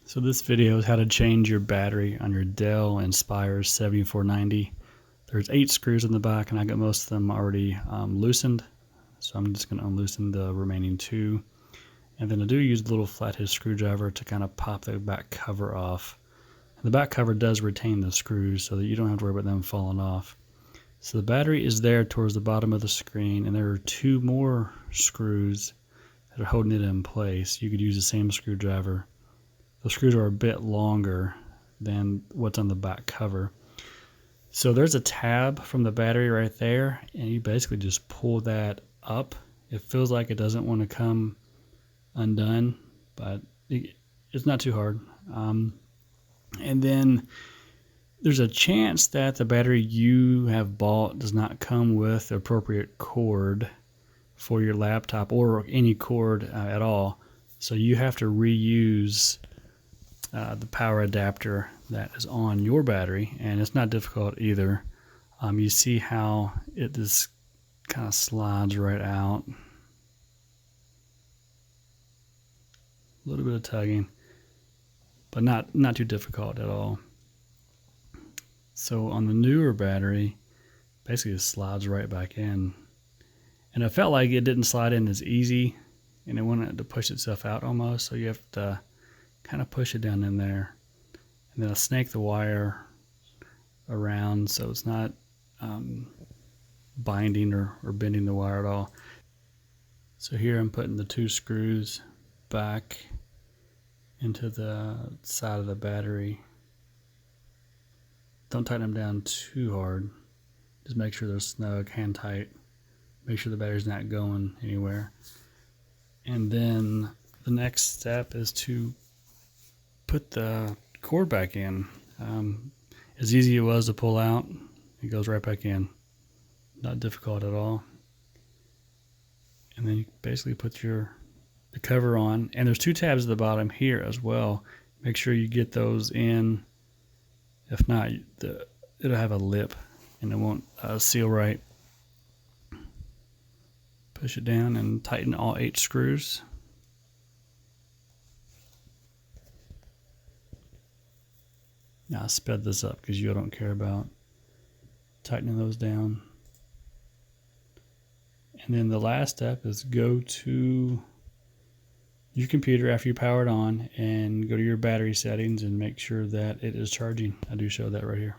So this video is how to change your battery on your Dell Inspire 7490. There's 8 screws in the back and I got most of them already loosened. So I'm just going to unloosen the remaining 2. And then I do use a little flathead screwdriver to kind of pop the back cover off. And the back cover does retain the screws so that you don't have to worry about them falling off. So the battery is there towards the bottom of the screen, and there are 2 more screws that are holding it in place. You could use the same screwdriver. The screws are a bit longer than what's on the back cover. So there's a tab from the battery right there, and you basically just pull that up. It feels like it doesn't want to come undone, but it's not too hard. And then there's a chance that the battery you have bought does not come with the appropriate cord for your laptop or any cord at all. So you have to reuse the power adapter that is on your battery, and it's not difficult either. You see how it just kind of slides right out. A little bit of tugging, but not too difficult at all. So on the newer battery, basically it slides right back in. And I felt like it didn't slide in as easy, and it wanted to push itself out almost, so you have to kind of push it down in there. And then I snake the wire around so it's not binding or bending the wire at all. So here I'm putting the 2 screws back into the side of the battery. Don't tighten them down too hard. Just make sure they're snug, hand tight. Make sure the battery's not going anywhere. And then the next step is to put the cord back in. As easy as it was to pull out, it goes right back in. Not difficult at all. And then you basically put the cover on. And there's 2 tabs at the bottom here as well. Make sure you get those in. If not, it'll have a lip and it won't seal right. Push it down and tighten all 8 screws. Now I sped this up because you don't care about tightening those down. And then the last step is go to your computer after you power it on and go to your battery settings and make sure that it is charging. I do show that right here.